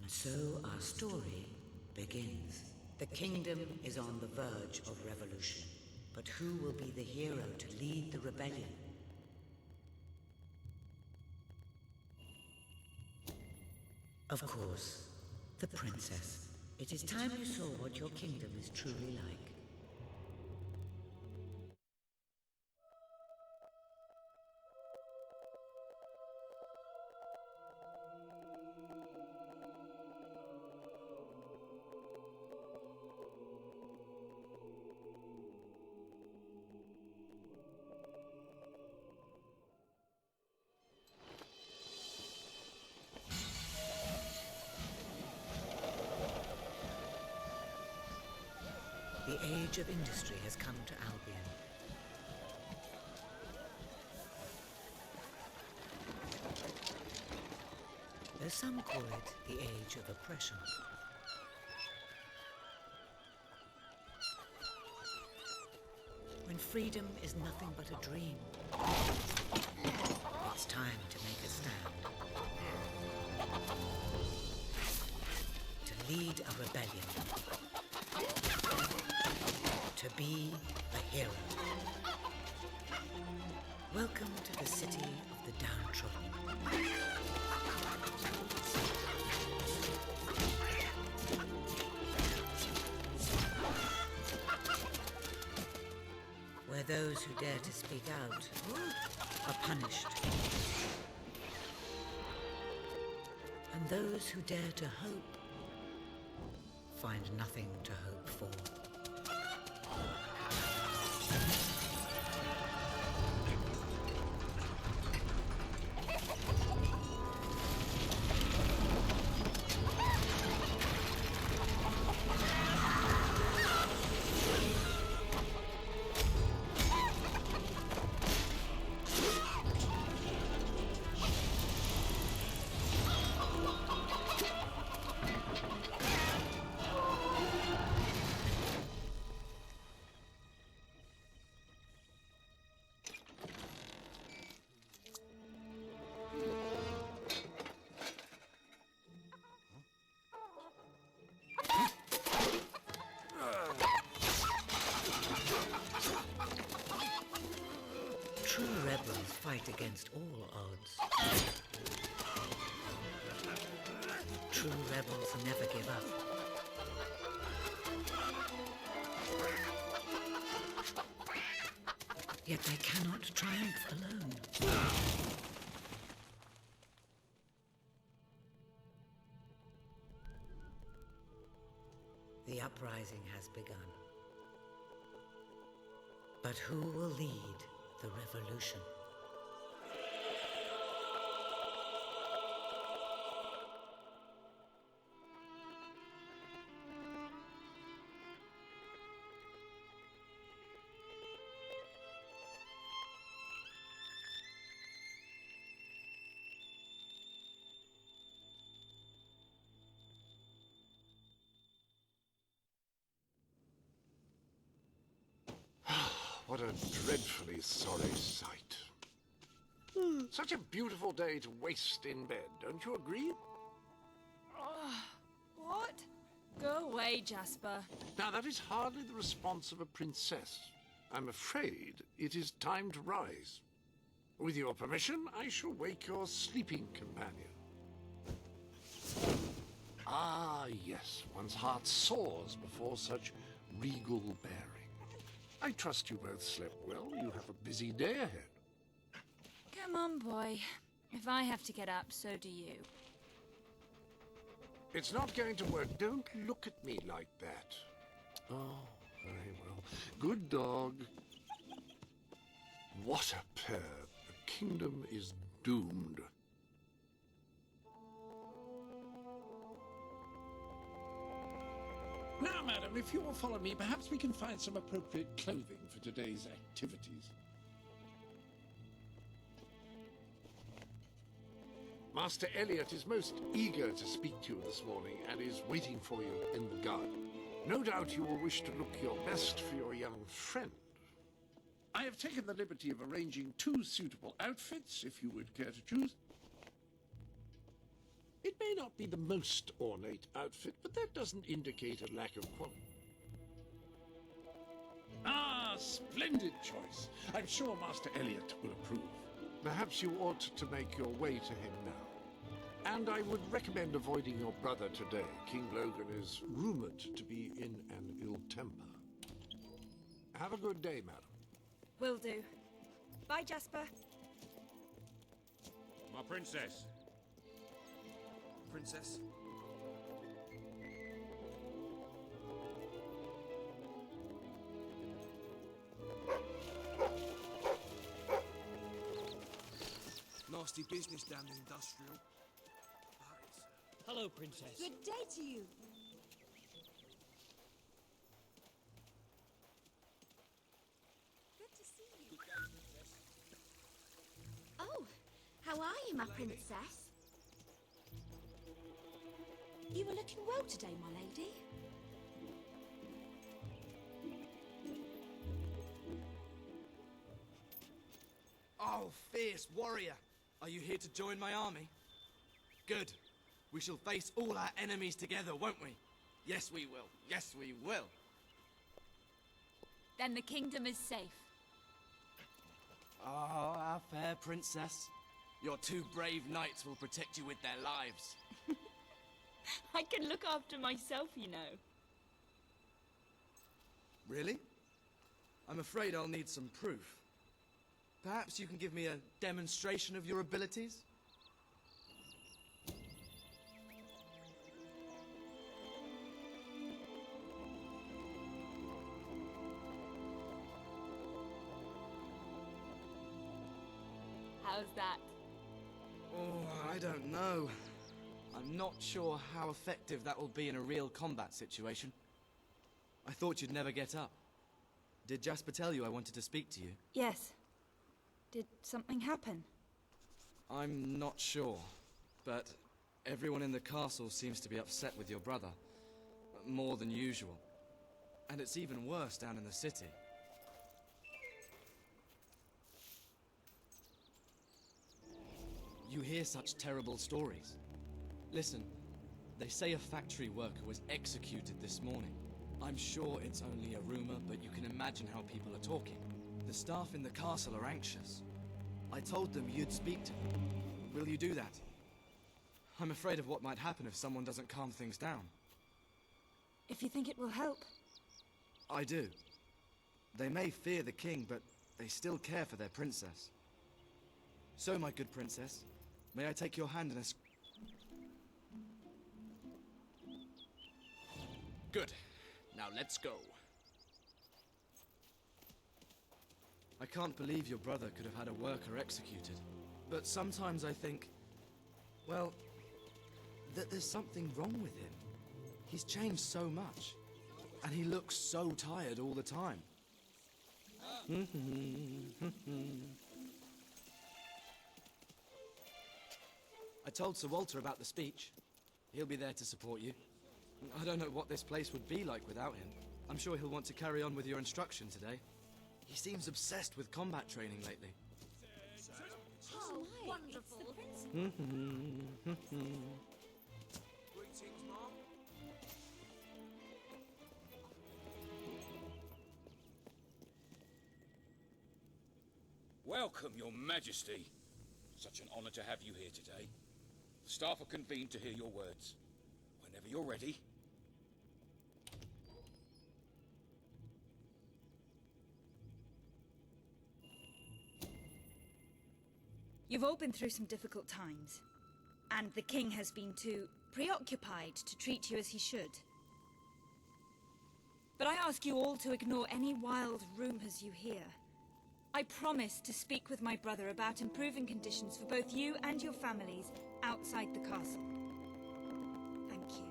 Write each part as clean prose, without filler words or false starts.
And so our story begins. The kingdom is on the verge of revolution, but who will be the hero to lead the rebellion? Of course, the princess. It is time you saw what your kingdom is truly like. The age of industry has come to Albion. Though some call it the age of oppression. When freedom is nothing but a dream, it's time to make a stand. To lead a rebellion. To be a hero. Welcome to the city of the downtrodden. Where those who dare to speak out are punished. And those who dare to hope find nothing to hope for. True rebels fight against all odds. True rebels never give up. Yet they cannot triumph alone. The uprising has begun. But who will lead the revolution? What a dreadfully sorry sight. Such a beautiful day to waste in bed, don't you agree? What? Go away, Jasper. Now, that is hardly the response of a princess. I'm afraid it is time to rise. With your permission, I shall wake your sleeping companion. Ah, yes, one's heart soars before such regal bearing. I trust you both slept well. You have a busy day ahead. Come on, boy. If I have to get up, so do you. It's not going to work. Don't look at me like that. Oh, very well. Good dog. What a pair. The kingdom is doomed. Now, madam, if you will follow me, perhaps we can find some appropriate clothing for today's activities. Master Elliot is most eager to speak to you this morning and is waiting for you in the garden. No doubt you will wish to look your best for your young friend. I have taken the liberty of arranging 2 suitable outfits, if you would care to choose. It may not be the most ornate outfit, but that doesn't indicate a lack of quality. Ah, splendid choice. I'm sure Master Elliot will approve. Perhaps you ought to make your way to him now. And I would recommend avoiding your brother today. King Logan is rumored to be in an ill temper. Have a good day, madam. Will do. Bye, Jasper. My princess. Princess? Nasty business down in industrial. Hello, Princess. Good day to you. Good to see you. Oh, how are you, my princess? You were looking well today, my lady. Oh, fierce warrior. Are you here to join my army? Good. We shall face all our enemies together, won't we? Yes, we will. Yes, we will. Then the kingdom is safe. Oh, our fair princess. Your two brave knights will protect you with their lives. I can look after myself, you know. Really? I'm afraid I'll need some proof. Perhaps you can give me a demonstration of your abilities? How's that? Oh, I don't know. I'm not sure how effective that will be in a real combat situation. I thought you'd never get up. Did Jasper tell you I wanted to speak to you? Yes. Did something happen? I'm not sure, but everyone in the castle seems to be upset with your brother. More than usual. And it's even worse down in the city. You hear such terrible stories. Listen, they say a factory worker was executed this morning. I'm sure it's only a rumor, but you can imagine how people are talking. The staff in the castle are anxious. I told them you'd speak to them. Will you do that? I'm afraid of what might happen if someone doesn't calm things down. If you think it will help. I do. They may fear the king, but they still care for their princess. So, my good princess, may I take your hand in a... Good. Now let's go. I can't believe your brother could have had a worker executed. But sometimes I think, well, that there's something wrong with him. He's changed so much. And he looks so tired all the time. I told Sir Walter about the speech. He'll be there to support you. I don't know what this place would be like without him. I'm sure he'll want to carry on with your instruction today. He seems obsessed with combat training lately. Oh, wonderful. Greetings, Mom. Welcome, Your Majesty. Such an honor to have you here today. The staff are convened to hear your words. Whenever you're ready. You've all been through some difficult times. And the king has been too preoccupied to treat you as he should. But I ask you all to ignore any wild rumors you hear. I promise to speak with my brother about improving conditions for both you and your families outside the castle. Thank you.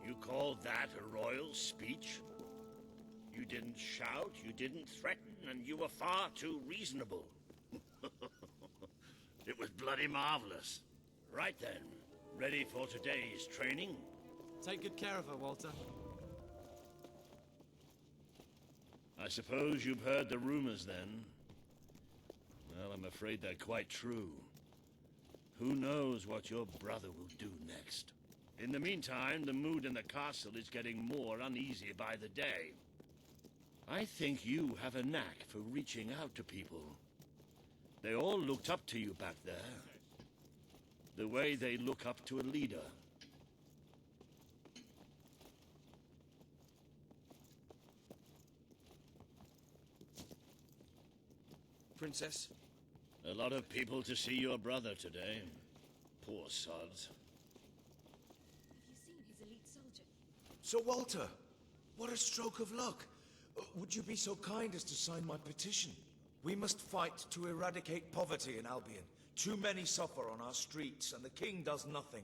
You call that a royal speech? You didn't shout, you didn't threaten, and you were far too reasonable. It was bloody marvelous. Right then, ready for today's training? Take good care of her, Walter. I suppose you've heard the rumors then? Well, I'm afraid they're quite true. Who knows what your brother will do next? In the meantime, the mood in the castle is getting more uneasy by the day. I think you have a knack for reaching out to people. They all looked up to you back there. The way they look up to a leader. Princess? A lot of people to see your brother today. Poor sods. Have you seen his elite soldier? Sir Walter, what a stroke of luck. Would you be so kind as to sign my petition? We must fight to eradicate poverty in Albion. Too many suffer on our streets, and the king does nothing.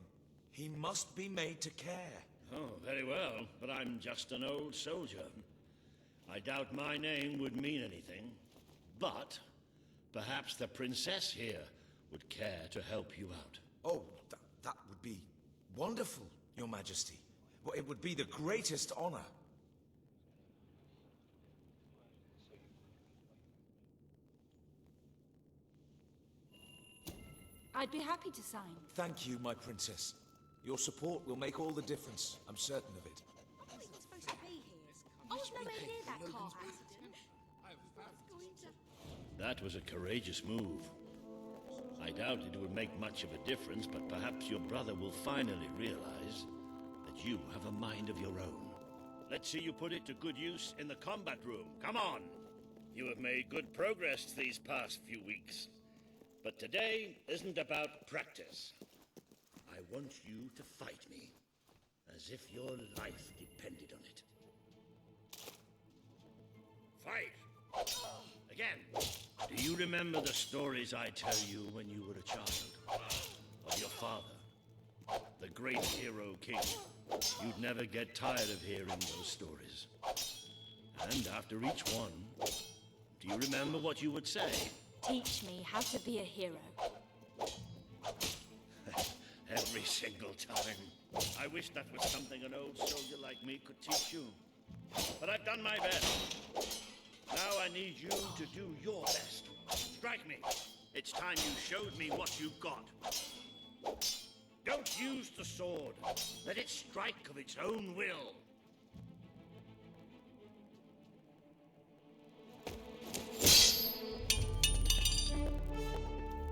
He must be made to care. Oh, very well, but I'm just an old soldier. I doubt my name would mean anything, but perhaps the princess here would care to help you out. Oh, that would be wonderful, Your Majesty. Well, it would be the greatest honor. I'd be happy to sign. Thank you, my princess. Your support will make all the difference. I'm certain of it. I thought he was supposed to be here. I was nowhere near that car accident. That was a courageous move. I doubt it would make much of a difference, but perhaps your brother will finally realize that you have a mind of your own. Let's see you put it to good use in the combat room. Come on! You have made good progress these past few weeks. But today isn't about practice. I want you to fight me, as if your life depended on it. Fight! Again! Do you remember the stories I tell you when you were a child? Of your father, the great hero king. You'd never get tired of hearing those stories. And after each one, do you remember what you would say? Teach me how to be a hero. Every single time. I wish that was something an old soldier like me could teach you. But I've done my best. Now I need you to do your best. Strike me. It's time you showed me what you've got. Don't use the sword. Let it strike of its own will.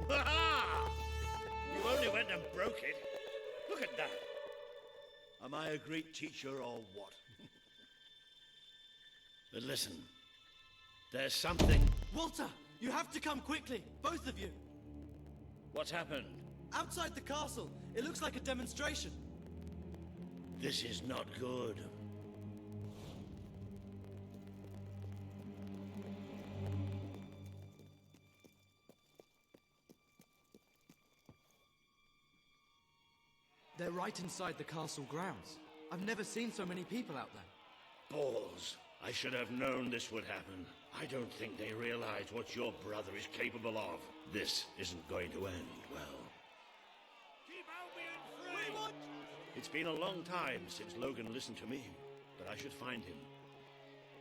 Ha-ha! You only went and broke it. Look at that. Am I a great teacher or what? But listen, there's something... Walter, you have to come quickly, both of you. What's happened? Outside the castle, it looks like a demonstration. This is not good. They're right inside the castle grounds. I've never seen so many people out there. Balls. I should have known this would happen. I don't think they realize what your brother is capable of. This isn't going to end well. Keep Albion free! It's been a long time since Logan listened to me, but I should find him.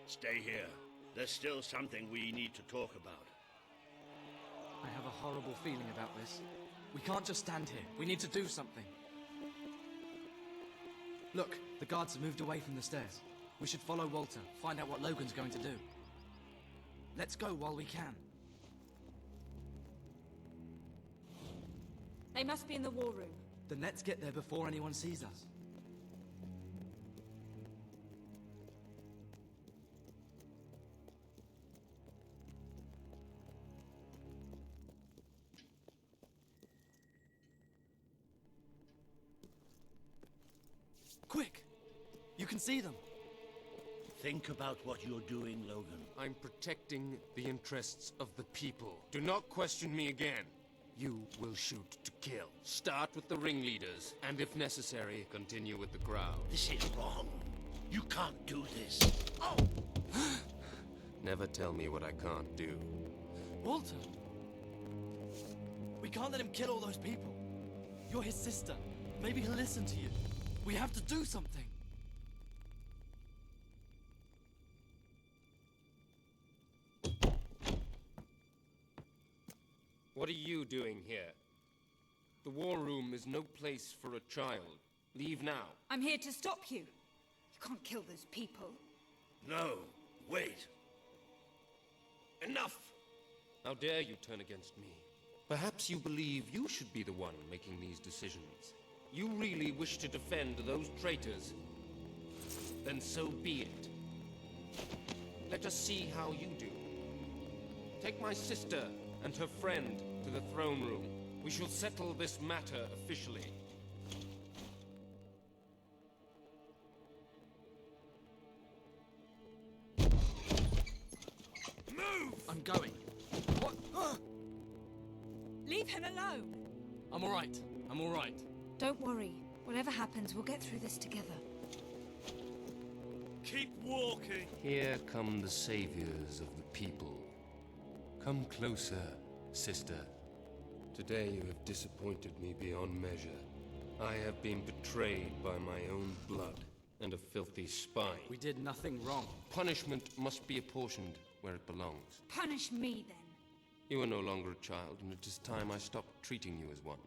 Stay here. There's still something we need to talk about. I have a horrible feeling about this. We can't just stand here. We need to do something. Look, the guards have moved away from the stairs. We should follow Walter, find out what Logan's going to do. Let's go while we can. They must be in the war room. Then let's get there before anyone sees us. Quick! You can see them. Think about what you're doing, Logan. I'm protecting the interests of the people. Do not question me again. You will shoot to kill. Start with the ringleaders, and if necessary, continue with the crowd. This is wrong. You can't do this. Oh! Never tell me what I can't do. Walter! We can't let him kill all those people. You're his sister. Maybe he'll listen to you. We have to do something. What are you doing here? The war room is no place for a child. Leave now. I'm here to stop you. You can't kill those people. No, wait. Enough! How dare you turn against me? Perhaps you believe you should be the one making these decisions. You really wish to defend those traitors? Then so be it. Let us see how you do. Take my sister and her friend to the throne room. We shall settle this matter officially. Move! I'm going. What? Leave him alone! I'm alright. I'm alright. Don't worry. Whatever happens, we'll get through this together. Keep walking. Here come the saviors of the people. Come closer, sister. Today you have disappointed me beyond measure. I have been betrayed by my own blood and a filthy spy. We did nothing wrong. Punishment must be apportioned where it belongs. Punish me, then. You are no longer a child, and it is time I stopped treating you as one.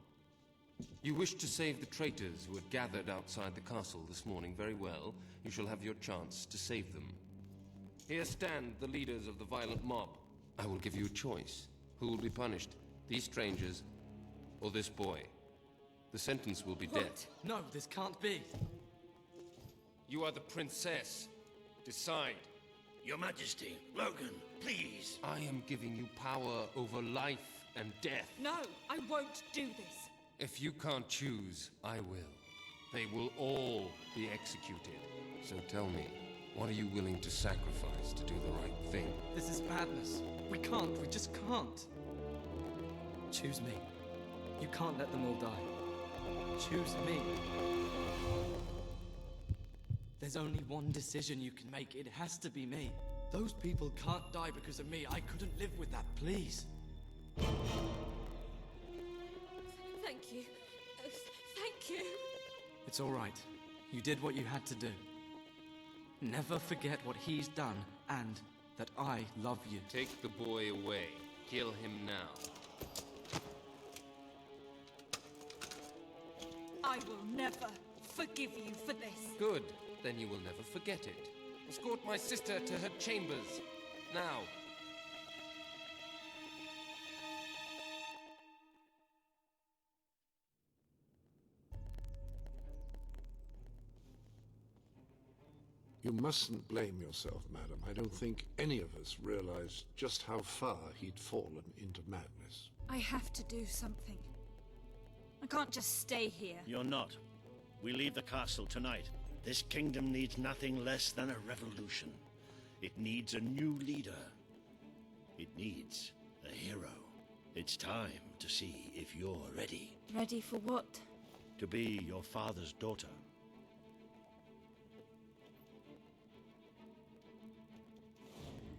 You wish to save the traitors who had gathered outside the castle this morning. Very well. You shall have your chance to save them. Here stand the leaders of the violent mob. I will give you a choice. Who will be punished? These strangers, or this boy? The sentence will be death. No, this can't be. You are the princess. Decide. Your Majesty, Logan, please. I am giving you power over life and death. No, I won't do this. If you can't choose, I will. They will all be executed. So tell me, what are you willing to sacrifice to do the right thing? This is madness. We just can't. Choose me. You can't let them all die. Choose me. There's only one decision you can make. It has to be me. Those people can't die because of me. I couldn't live with that, please. Thank you. Thank you. It's all right. You did what you had to do. Never forget what he's done, and that I love you. Take the boy away. Kill him now. I will never forgive you for this. Good. Then you will never forget it. Escort my sister to her chambers. Now. You mustn't blame yourself, madam. I don't think any of us realized just how far he'd fallen into madness. I have to do something. I can't just stay here. You're not. We leave the castle tonight. This kingdom needs nothing less than a revolution. It needs a new leader. It needs a hero. It's time to see if you're ready. Ready for what? To be your father's daughter.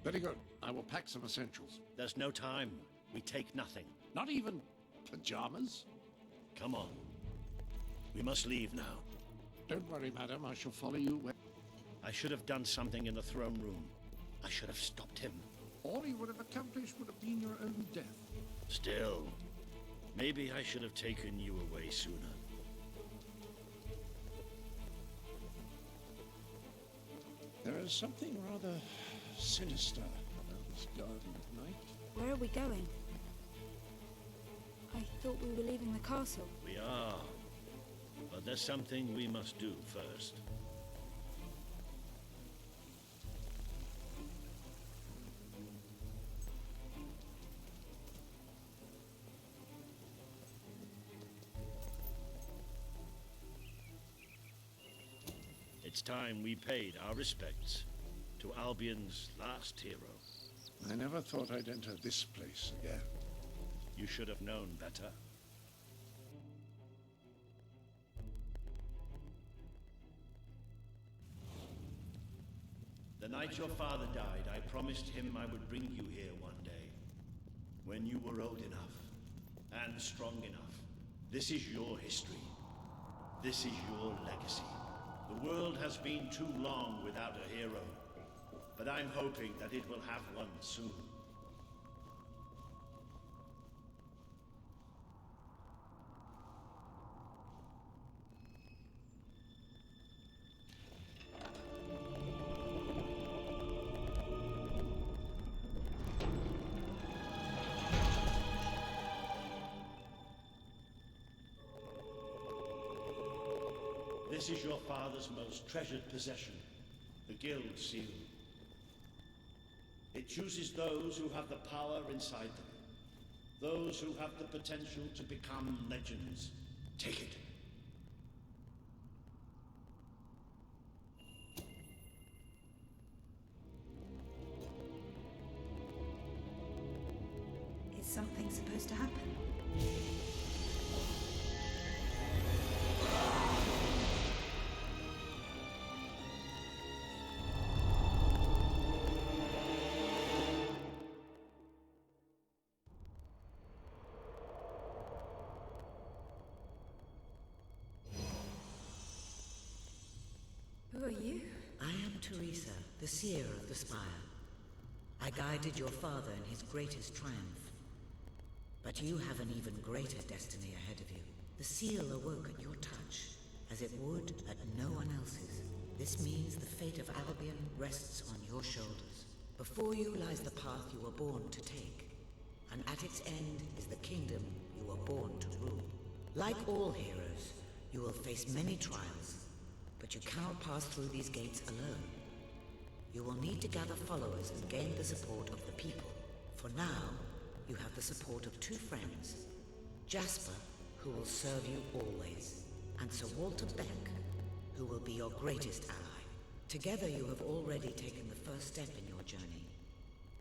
Very good. I will pack some essentials. There's no time. We take nothing. Not even pajamas? Come on. We must leave now. Don't worry, madam. I shall follow you where... I should have done something in the throne room. I should have stopped him. All he would have accomplished would have been your own death. Still, maybe I should have taken you away sooner. There is something rather sinister about this garden at night. Where are we going? I thought we were leaving the castle. We are. But there's something we must do first. It's time we paid our respects to Albion's last hero. I never thought I'd enter this place again. You should have known better. The night your father died, I promised him I would bring you here one day. When you were old enough and strong enough. This is your history. This is your legacy. The world has been too long without a hero, but I'm hoping that it will have one soon. This is your father's most treasured possession, the Guild Seal. It chooses those who have the power inside them, those who have the potential to become legends. Take it. Is something supposed to happen? Who are you? I am Teresa, the seer of the spire. I guided your father in his greatest triumph. But you have an even greater destiny ahead of you. The seal awoke at your touch, as it would at no one else's. This means the fate of Albion rests on your shoulders. Before you lies the path you were born to take, and at its end is the kingdom you were born to rule. Like all heroes, you will face many trials, but you cannot pass through these gates alone. You will need to gather followers and gain the support of the people. For now, you have the support of two friends. Jasper, who will serve you always, and Sir Walter Beck, who will be your greatest ally. Together you have already taken the first step in your journey.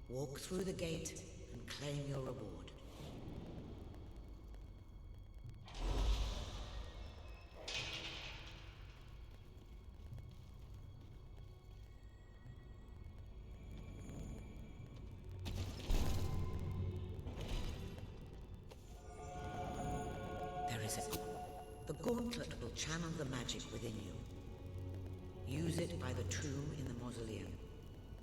Walk through the gate and claim your reward. The gauntlet will channel the magic within you. Use it by the tomb in the mausoleum,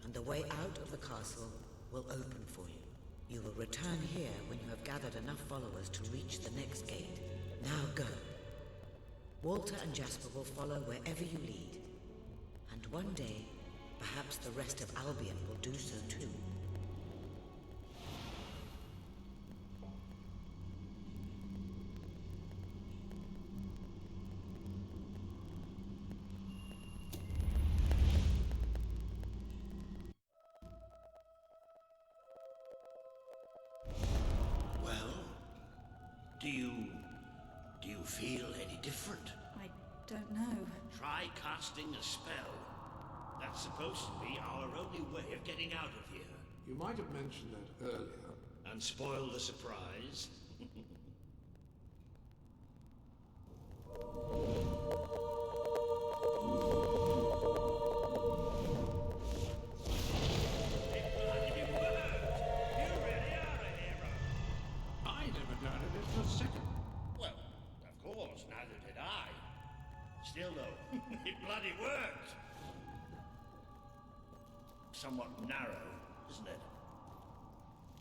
and the way out of the castle will open for you. You will return here when you have gathered enough followers to reach the next gate. Now go. Walter and Jasper will follow wherever you lead. And one day, perhaps the rest of Albion will do so too. Do you feel any different? I don't know. Try casting a spell. That's supposed to be our only way of getting out of here. You might have mentioned that earlier. And spoil the surprise. Still though, it bloody worked! Somewhat narrow, isn't it?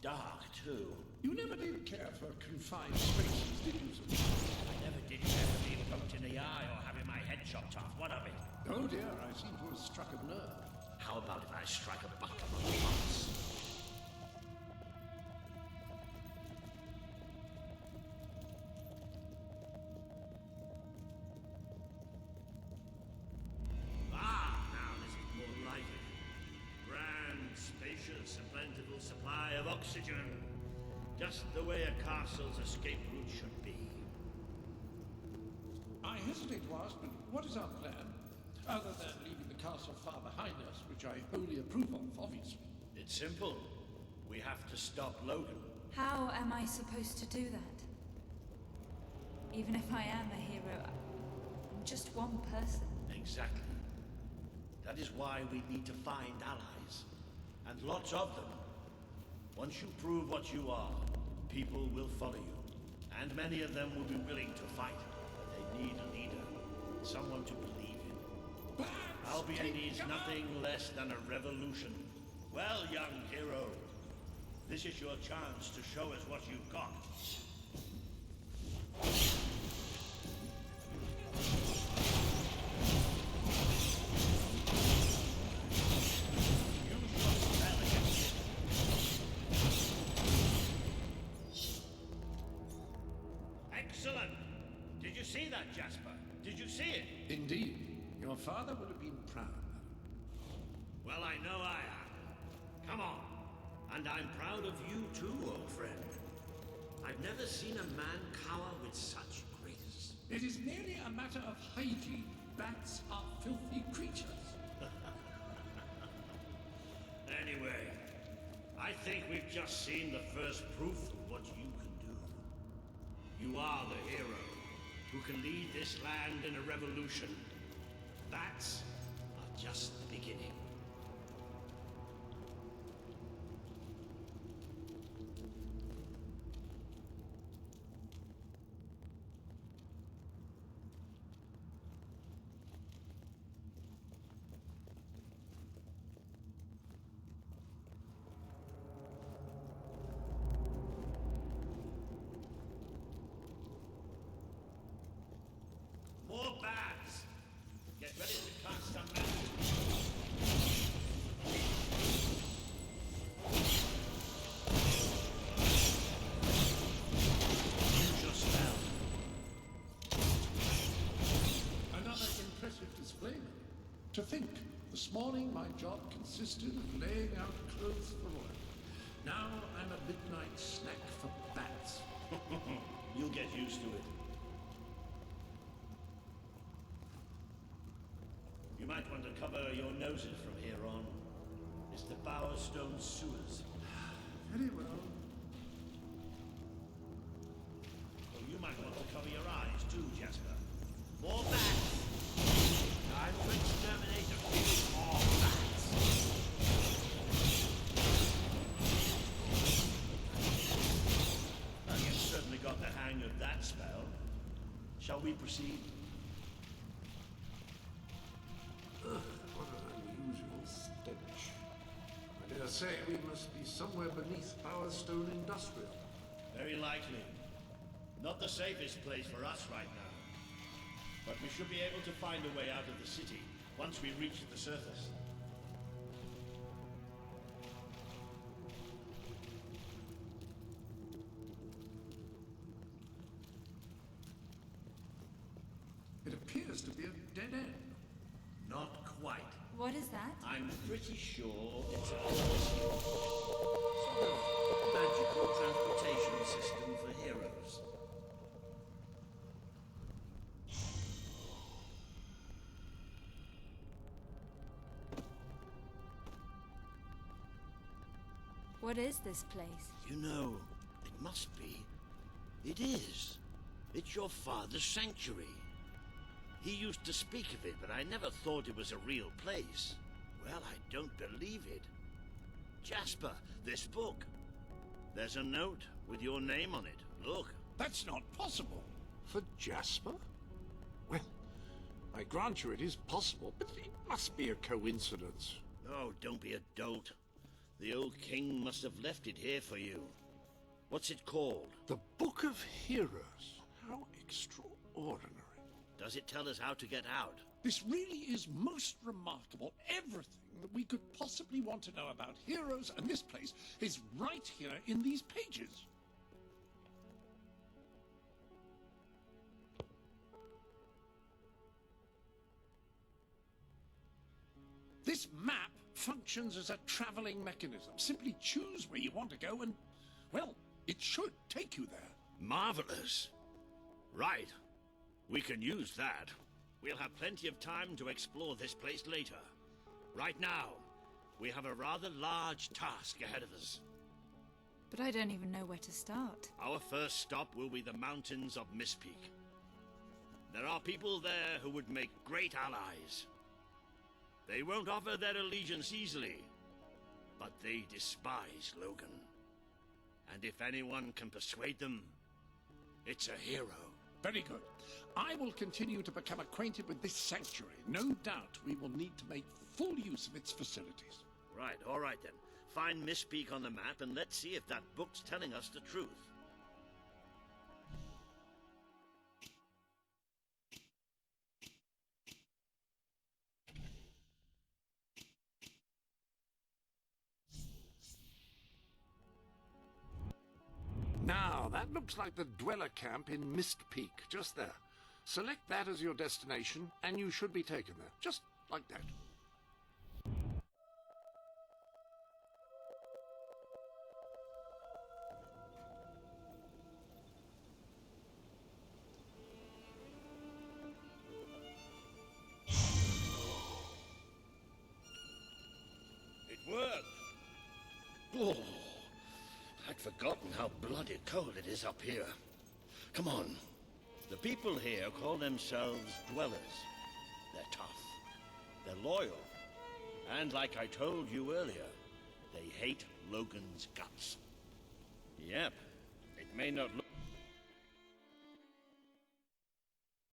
Dark, too. You never did care for confined spaces, did you, sir? I never did ever being poked in the eye or having my head chopped off. What of it? Oh dear, I seem to have struck a nerve. How about if I strike a buck among the hearts? Supply of oxygen. Just the way a castle's escape route should be. I hesitate to ask, but what is our plan? Other than leaving the castle far behind us, which I wholly approve of, obviously. It's simple. We have to stop Logan. How am I supposed to do that? Even if I am a hero, I'm just one person. Exactly. That is why we need to find allies. And lots of them. Once you prove what you are, people will follow you. And many of them will be willing to fight. But they need a leader. Someone to believe in. Albion needs nothing less than a revolution. Well, young hero, this is your chance to show us what you've got. Excellent! Did you see that, Jasper? Did you see it? Indeed. father would have been proud. Well, I know I am. Come on. And I'm proud of you too, old friend. I've never seen a man cower with such grace. It is merely a matter of hygiene. Bats are filthy creatures. Anyway, I think we've just seen the first proof of what you can do. You are the hero who can lead this land in a revolution. Bats are just the beginning. More bats! Get ready to cast some magic. Use your spell. Another impressive display. To think, this morning my job consisted of laying out clothes for oil. Now I'm a midnight snack for bats. You'll get used to it. You might want to cover your noses from here on. It's the Bowerstone sewers. Very well. Oh, you might want to cover your eyes too, Jasper. More bats! Time to exterminate a few more bats! Well, you've certainly got the hang of that spell. Shall we proceed? Ugh, what an unusual stench. I dare say we must be somewhere beneath Bowerstone Industrial. Very likely. Not the safest place for us right now. But we should be able to find a way out of the city once we reach the surface. It appears to be a dead end. Not quite. What is that? I'm pretty sure it's a sort of magical transportation system for heroes. What is this place? You know, it must be. It is. It's your father's sanctuary. He used to speak of it, but I never thought it was a real place. Well, I don't believe it. Jasper, this book. There's a note with your name on it. Look. That's not possible. For Jasper? Well, I grant you it is possible, but it must be a coincidence. Oh, don't be a dolt. The old king must have left it here for you. What's it called? The Book of Heroes. How extraordinary. Does it tell us how to get out? This really is most remarkable. Everything that we could possibly want to know about heroes and this place is right here in these pages. This map functions as a traveling mechanism. Simply choose where you want to go and, well, it should take you there. Marvelous. Right. We can use that. We'll have plenty of time to explore this place later. Right now, we have a rather large task ahead of us. But I don't even know where to start. Our first stop will be the mountains of Mistpeak. There are people there who would make great allies. They won't offer their allegiance easily, but they despise Logan. And if anyone can persuade them, it's a hero. Very good. I will continue to become acquainted with this sanctuary. No doubt we will need to make full use of its facilities. Right, all right then. Find Mistpeak on the map and let's see if that book's telling us the truth. Now, that looks like the dweller camp in Mistpeak, just there. Select that as your destination, and you should be taken there. Just like that. It worked! Oh, I'd forgotten how bloody cold it is up here. Come on. The people here call themselves dwellers. They're tough. They're loyal. And like I told you earlier, they hate Logan's guts. Yep. It may not look